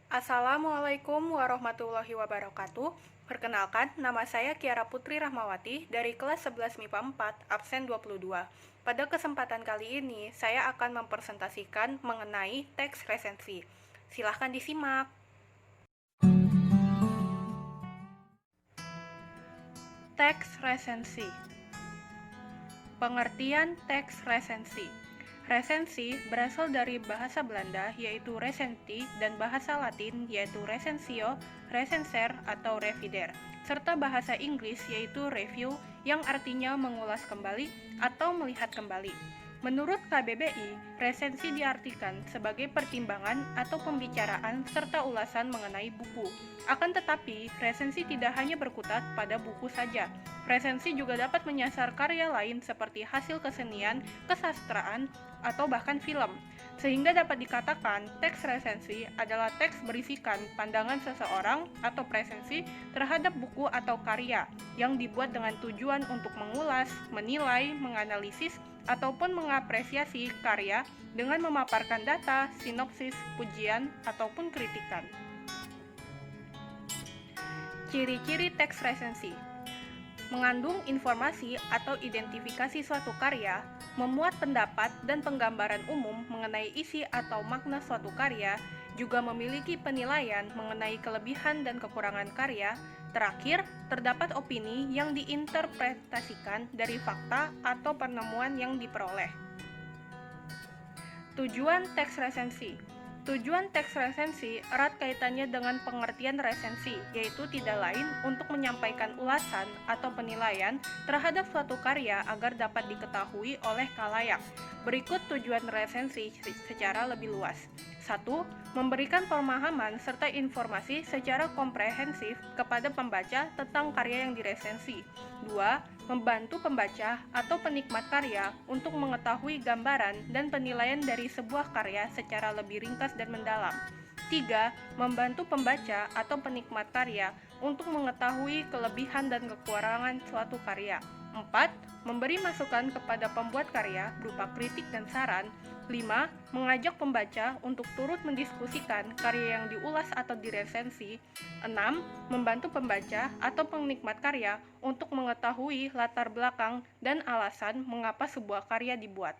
Assalamualaikum warahmatullahi wabarakatuh. Perkenalkan, nama saya Kiara Putri Rahmawati dari kelas 11 MIPA 4, absen 22. Pada kesempatan kali ini, saya akan mempresentasikan mengenai teks resensi. Silahkan disimak. Teks resensi. Pengertian teks resensi. Resensi berasal dari bahasa Belanda yaitu recensie dan bahasa Latin yaitu recensio, recenser atau revider, serta bahasa Inggris yaitu review yang artinya mengulas kembali atau melihat kembali. Menurut KBBI, resensi diartikan sebagai pertimbangan atau pembicaraan serta ulasan mengenai buku. Akan tetapi, resensi tidak hanya berkutat pada buku saja. Resensi juga dapat menyasar karya lain seperti hasil kesenian, kesastraan, atau bahkan film. Sehingga dapat dikatakan teks resensi adalah teks berisikan pandangan seseorang atau presensi terhadap buku atau karya yang dibuat dengan tujuan untuk mengulas, menilai, menganalisis, ataupun mengapresiasi karya dengan memaparkan data, sinopsis, pujian, ataupun kritikan. Ciri-ciri teks resensi mengandung informasi atau identifikasi suatu karya, memuat pendapat dan penggambaran umum mengenai isi atau makna suatu karya, juga memiliki penilaian mengenai kelebihan dan kekurangan karya. Terakhir, terdapat opini yang diinterpretasikan dari fakta atau penemuan yang diperoleh. Tujuan teks resensi. Tujuan teks resensi erat kaitannya dengan pengertian resensi, yaitu tidak lain untuk menyampaikan ulasan atau penilaian terhadap suatu karya agar dapat diketahui oleh khalayak. Berikut tujuan resensi secara lebih luas. 1. Memberikan pemahaman serta informasi secara komprehensif kepada pembaca tentang karya yang diresensi. 2. Membantu pembaca atau penikmat karya untuk mengetahui gambaran dan penilaian dari sebuah karya secara lebih ringkas dan mendalam. 3. Membantu pembaca atau penikmat karya untuk mengetahui kelebihan dan kekurangan suatu karya. 4. Memberi masukan kepada pembuat karya berupa kritik dan saran. 5. Mengajak pembaca untuk turut mendiskusikan karya yang diulas atau diresensi. 6. Membantu pembaca atau penikmat karya untuk mengetahui latar belakang dan alasan mengapa sebuah karya dibuat.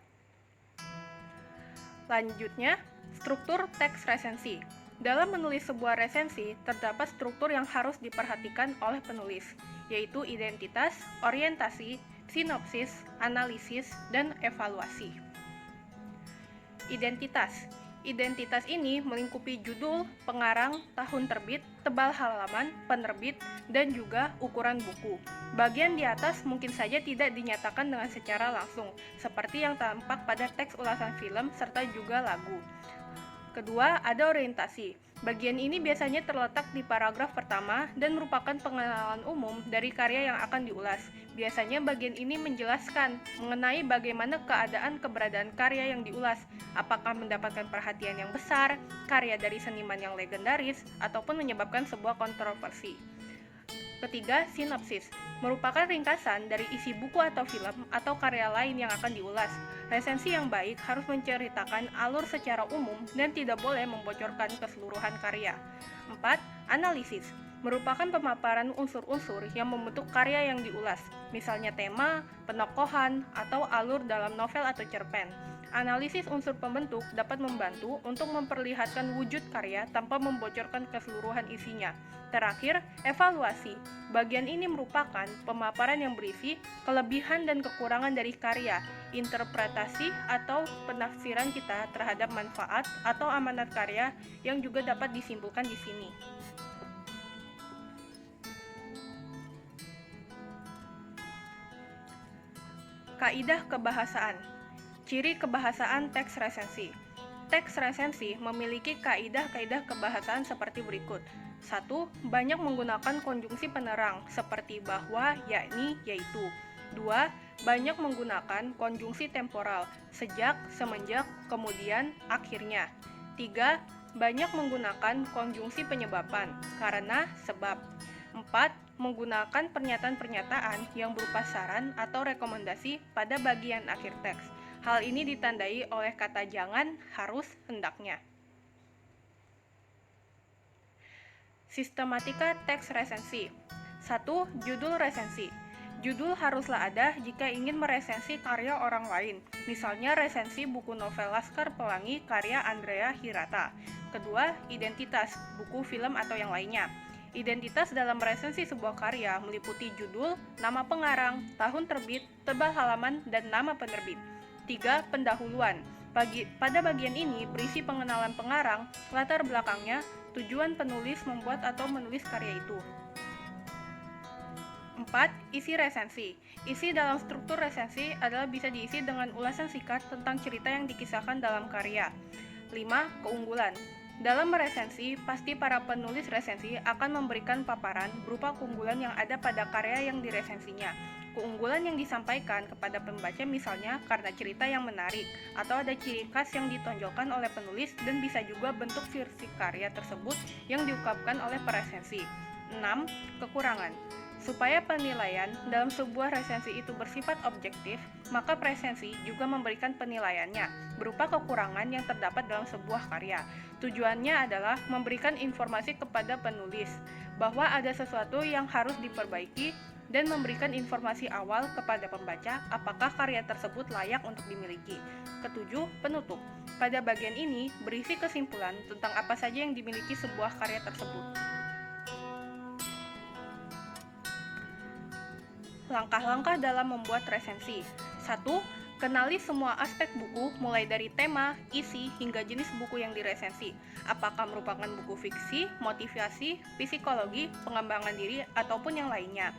Lanjutnya, struktur teks resensi. Dalam menulis sebuah resensi, terdapat struktur yang harus diperhatikan oleh penulis, yaitu identitas, orientasi, sinopsis, analisis, dan evaluasi. Identitas. Identitas ini melingkupi judul, pengarang, tahun terbit, tebal halaman, penerbit, dan juga ukuran buku. Bagian di atas mungkin saja tidak dinyatakan dengan secara langsung, seperti yang tampak pada teks ulasan film serta juga lagu. Kedua, ada orientasi. Bagian ini biasanya terletak di paragraf pertama dan merupakan pengenalan umum dari karya yang akan diulas. Biasanya bagian ini menjelaskan mengenai bagaimana keberadaan karya yang diulas, apakah mendapatkan perhatian yang besar, karya dari seniman yang legendaris, ataupun menyebabkan sebuah kontroversi. Ketiga, sinopsis merupakan ringkasan dari isi buku atau film atau karya lain yang akan diulas. Resensi yang baik harus menceritakan alur secara umum dan tidak boleh membocorkan keseluruhan karya. 4. Analisis merupakan pemaparan unsur-unsur yang membentuk karya yang diulas, misalnya tema, penokohan, atau alur dalam novel atau cerpen. Analisis unsur pembentuk dapat membantu untuk memperlihatkan wujud karya tanpa membocorkan keseluruhan isinya. Terakhir, evaluasi. Bagian ini merupakan pemaparan yang berisi kelebihan dan kekurangan dari karya, interpretasi atau penafsiran kita terhadap manfaat atau amanat karya yang juga dapat disimpulkan di sini. Kaidah kebahasaan. Ciri kebahasaan teks resensi. Teks resensi memiliki kaidah-kaidah kebahasaan seperti berikut. 1. Banyak menggunakan konjungsi penerang seperti bahwa, yakni, yaitu. 2. Banyak menggunakan konjungsi temporal sejak, semenjak, kemudian, akhirnya. 3. Banyak menggunakan konjungsi penyebaban karena, sebab. 4. Menggunakan pernyataan-pernyataan yang berupa saran atau rekomendasi pada bagian akhir teks. Hal ini ditandai oleh kata jangan, harus, hendaknya. Sistematika teks resensi. 1. Judul resensi. Judul haruslah ada jika ingin meresensi karya orang lain, misalnya resensi buku novel Laskar Pelangi karya Andrea Hirata. Kedua, identitas, buku, film, atau yang lainnya. Identitas dalam resensi sebuah karya meliputi judul, nama pengarang, tahun terbit, tebal halaman, dan nama penerbit. 3. Pendahuluan. Pada bagian ini berisi pengenalan pengarang, latar belakangnya, tujuan penulis membuat atau menulis karya itu. 4. Isi resensi. Isi dalam struktur resensi adalah bisa diisi dengan ulasan singkat tentang cerita yang dikisahkan dalam karya. 5. Keunggulan. Dalam meresensi, pasti para penulis resensi akan memberikan paparan berupa keunggulan yang ada pada karya yang diresensinya. Keunggulan yang disampaikan kepada pembaca misalnya karena cerita yang menarik, atau ada ciri khas yang ditonjolkan oleh penulis dan bisa juga bentuk versi karya tersebut yang diungkapkan oleh peresensi. 6. Kekurangan. Supaya penilaian dalam sebuah resensi itu bersifat objektif, maka presensi juga memberikan penilaiannya berupa kekurangan yang terdapat dalam sebuah karya. Tujuannya adalah memberikan informasi kepada penulis bahwa ada sesuatu yang harus diperbaiki dan memberikan informasi awal kepada pembaca apakah karya tersebut layak untuk dimiliki. Ketujuh, penutup. Pada bagian ini berisi kesimpulan tentang apa saja yang dimiliki sebuah karya tersebut. Langkah-langkah dalam membuat resensi. 1. Kenali semua aspek buku mulai dari tema, isi, hingga jenis buku yang diresensi. Apakah merupakan buku fiksi, motivasi, psikologi, pengembangan diri, ataupun yang lainnya.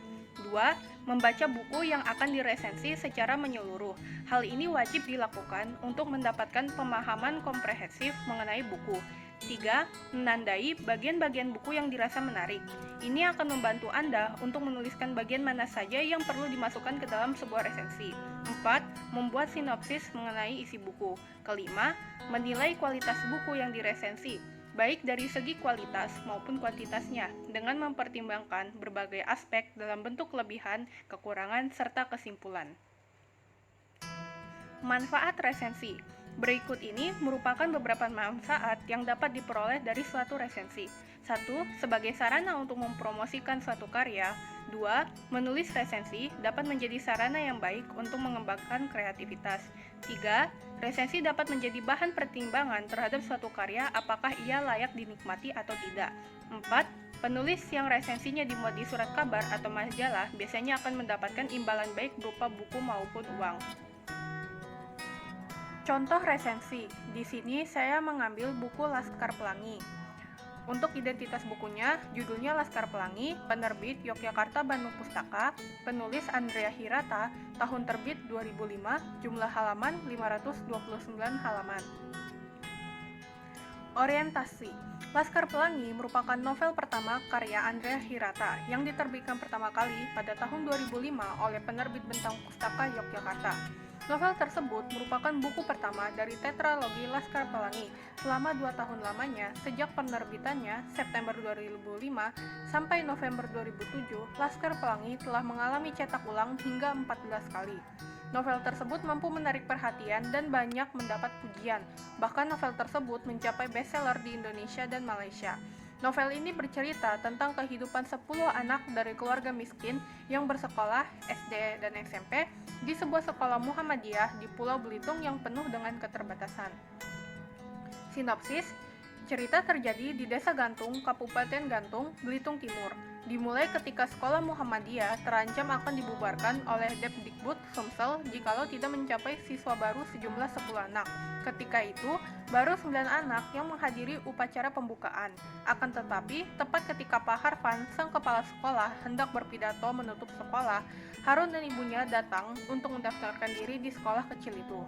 2. Membaca buku yang akan diresensi secara menyeluruh. Hal ini wajib dilakukan untuk mendapatkan pemahaman komprehensif mengenai buku. 3. Menandai bagian-bagian buku yang dirasa menarik. Ini akan membantu Anda untuk menuliskan bagian mana saja yang perlu dimasukkan ke dalam sebuah resensi. 4. Membuat sinopsis mengenai isi buku. Kelima, menilai kualitas buku yang diresensi, baik dari segi kualitas maupun kuantitasnya, dengan mempertimbangkan berbagai aspek dalam bentuk kelebihan, kekurangan, serta kesimpulan. Manfaat resensi. Berikut ini merupakan beberapa manfaat yang dapat diperoleh dari suatu resensi. 1. Sebagai sarana untuk mempromosikan suatu karya. 2. Menulis resensi dapat menjadi sarana yang baik untuk mengembangkan kreativitas. 3. Resensi dapat menjadi bahan pertimbangan terhadap suatu karya apakah ia layak dinikmati atau tidak. 4. Penulis yang resensinya dimuat di surat kabar atau majalah biasanya akan mendapatkan imbalan baik berupa buku maupun uang. Contoh resensi. Di sini saya mengambil buku Laskar Pelangi. Untuk identitas bukunya, judulnya Laskar Pelangi, penerbit Yogyakarta Bandung Pustaka, penulis Andrea Hirata, tahun terbit 2005, jumlah halaman 529 halaman. Orientasi. Laskar Pelangi merupakan novel pertama karya Andrea Hirata yang diterbitkan pertama kali pada tahun 2005 oleh penerbit Bentang Pustaka Yogyakarta. Novel tersebut merupakan buku pertama dari tetralogi Laskar Pelangi selama 2 tahun lamanya sejak penerbitannya September 2005 sampai November 2007. Laskar Pelangi telah mengalami cetak ulang hingga 14 kali. Novel tersebut mampu menarik perhatian dan banyak mendapat pujian. Bahkan novel tersebut mencapai bestseller di Indonesia dan Malaysia. Novel ini bercerita tentang kehidupan 10 anak dari keluarga miskin yang bersekolah SD dan SMP di sebuah sekolah Muhammadiyah di Pulau Belitung yang penuh dengan keterbatasan. Sinopsis, cerita terjadi di Desa Gantung, Kabupaten Gantung, Belitung Timur. Dimulai ketika sekolah Muhammadiyah terancam akan dibubarkan oleh Depdikbud Sumsel jikalau tidak mencapai siswa baru sejumlah 10 anak. Ketika itu, baru 9 anak yang menghadiri upacara pembukaan. Akan tetapi, tepat ketika Pak Harfan, sang kepala sekolah, hendak berpidato menutup sekolah, Harun dan ibunya datang untuk mendaftarkan diri di sekolah kecil itu.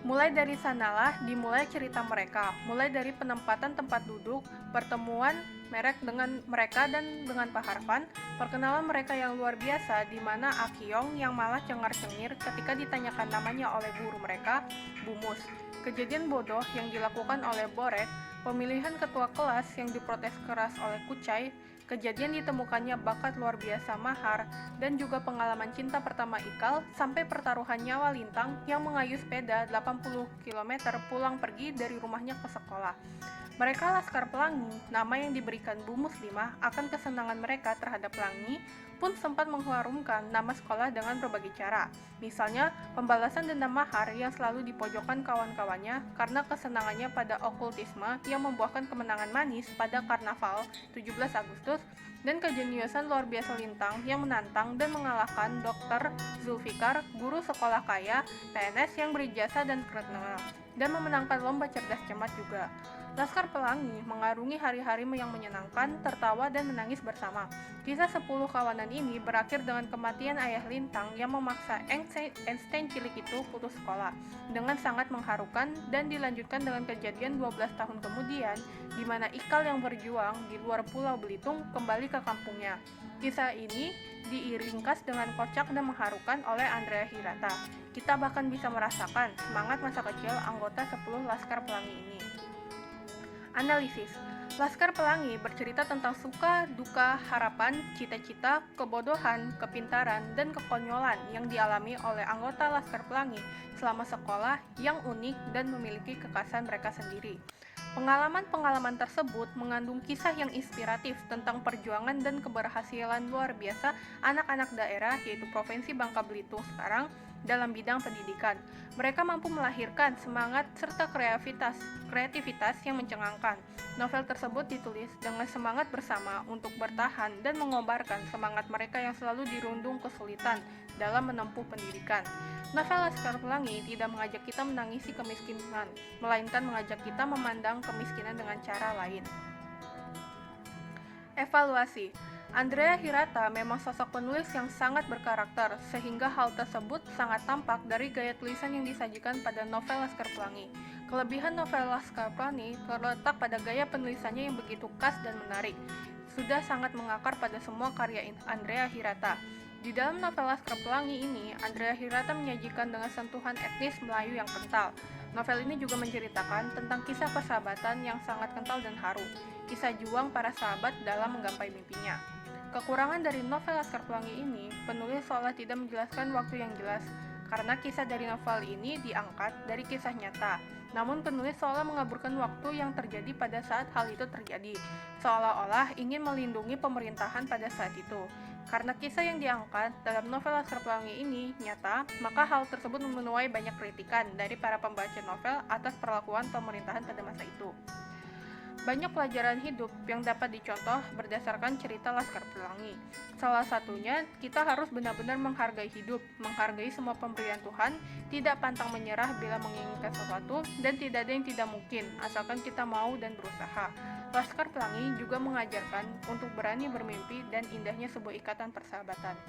Mulai dari sanalah dimulai cerita mereka, mulai dari penempatan tempat duduk, pertemuan mereka dan dengan Pak Harfan, perkenalan mereka yang luar biasa di mana Akyong yang malah cengar-cengir ketika ditanyakan namanya oleh guru mereka, Bu Mus, kejadian bodoh yang dilakukan oleh Borek, pemilihan ketua kelas yang diprotes keras oleh Kucai, kejadian ditemukannya bakat luar biasa Mahar, dan juga pengalaman cinta pertama Ikal, sampai pertaruhan nyawa Lintang yang mengayuh sepeda 80 km pulang pergi dari rumahnya ke sekolah. Mereka Laskar Pelangi, nama yang diberikan Bu Muslimah akan kesenangan mereka terhadap pelangi, pun sempat mengharumkan nama sekolah dengan berbagai cara. Misalnya, pembalasan dendam Mahar yang selalu dipojokkan kawan-kawannya karena kesenangannya pada okultisme yang membuahkan kemenangan manis pada Karnaval 17 Agustus, dan kejeniusan luar biasa Lintang yang menantang dan mengalahkan Dr. Zulfikar, guru sekolah kaya, PNS yang berijazah dan terkenal, dan memenangkan lomba cerdas cermat juga. Laskar Pelangi mengarungi hari-hari yang menyenangkan, tertawa dan menangis bersama. Kisah 10 kawanan ini berakhir dengan kematian ayah Lintang yang memaksa Einstein cilik itu putus sekolah, dengan sangat mengharukan, dan dilanjutkan dengan kejadian 12 tahun kemudian, di mana Ikal yang berjuang di luar Pulau Belitung kembali ke kampungnya. Kisah ini diiringkas dengan kocak dan mengharukan oleh Andrea Hirata. Kita bahkan bisa merasakan semangat masa kecil anggota 10 Laskar Pelangi ini. Analisis. Laskar Pelangi bercerita tentang suka, duka, harapan, cita-cita, kebodohan, kepintaran, dan kekonyolan yang dialami oleh anggota Laskar Pelangi selama sekolah yang unik dan memiliki kekhasan mereka sendiri. Pengalaman-pengalaman tersebut mengandung kisah yang inspiratif tentang perjuangan dan keberhasilan luar biasa anak-anak daerah, yaitu Provinsi Bangka Belitung sekarang, dalam bidang pendidikan. Mereka mampu melahirkan semangat serta kreativitas yang mencengangkan. Novel tersebut ditulis dengan semangat bersama untuk bertahan dan mengobarkan semangat mereka yang selalu dirundung kesulitan dalam menempuh pendidikan. Novel Laskar Pelangi tidak mengajak kita menangisi kemiskinan, melainkan mengajak kita memandang kemiskinan dengan cara lain. Evaluasi. Andrea Hirata memang sosok penulis yang sangat berkarakter, sehingga hal tersebut sangat tampak dari gaya tulisan yang disajikan pada novel Laskar Pelangi. Kelebihan novel Laskar Pelangi terletak pada gaya penulisannya yang begitu khas dan menarik, sudah sangat mengakar pada semua karya Andrea Hirata. Di dalam novel Laskar Pelangi ini, Andrea Hirata menyajikan dengan sentuhan etnis Melayu yang kental. Novel ini juga menceritakan tentang kisah persahabatan yang sangat kental dan haru, kisah juang para sahabat dalam menggapai mimpinya. Kekurangan dari novel Laskar Pelangi ini, penulis seolah tidak menjelaskan waktu yang jelas, karena kisah dari novel ini diangkat dari kisah nyata. Namun penulis seolah mengaburkan waktu yang terjadi pada saat hal itu terjadi, seolah-olah ingin melindungi pemerintahan pada saat itu. Karena kisah yang diangkat dalam novel Laskar Pelangi ini nyata, maka hal tersebut menuai banyak kritikan dari para pembaca novel atas perlakuan pemerintahan pada masa itu. Banyak pelajaran hidup yang dapat dicontoh berdasarkan cerita Laskar Pelangi. Salah satunya, kita harus benar-benar menghargai hidup, menghargai semua pemberian Tuhan, tidak pantang menyerah bila menginginkan sesuatu, dan tidak ada yang tidak mungkin, asalkan kita mau dan berusaha. Laskar Pelangi juga mengajarkan untuk berani bermimpi dan indahnya sebuah ikatan persahabatan.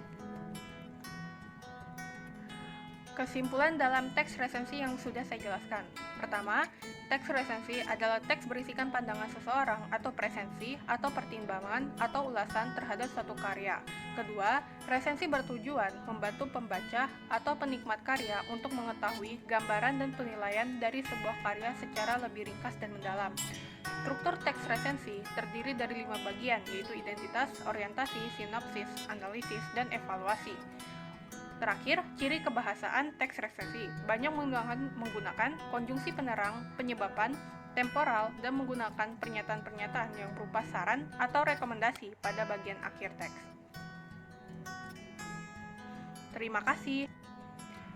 Kesimpulan dalam teks resensi yang sudah saya jelaskan. Pertama, teks resensi adalah teks berisikan pandangan seseorang atau presensi atau pertimbangan atau ulasan terhadap suatu karya. Kedua, resensi bertujuan membantu pembaca atau penikmat karya untuk mengetahui gambaran dan penilaian dari sebuah karya secara lebih ringkas dan mendalam. Struktur teks resensi terdiri dari 5 bagian, yaitu identitas, orientasi, sinopsis, analisis, dan evaluasi. Terakhir, ciri kebahasaan teks resensi banyak menggunakan konjungsi penerang, penyebaban, temporal, dan menggunakan pernyataan-pernyataan yang berupa saran atau rekomendasi pada bagian akhir teks. Terima kasih.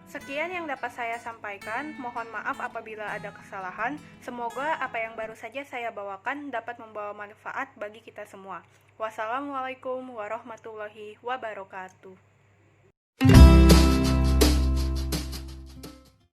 Sekian yang dapat saya sampaikan, mohon maaf apabila ada kesalahan. Semoga apa yang baru saja saya bawakan dapat membawa manfaat bagi kita semua. Wassalamualaikum warahmatullahi wabarakatuh.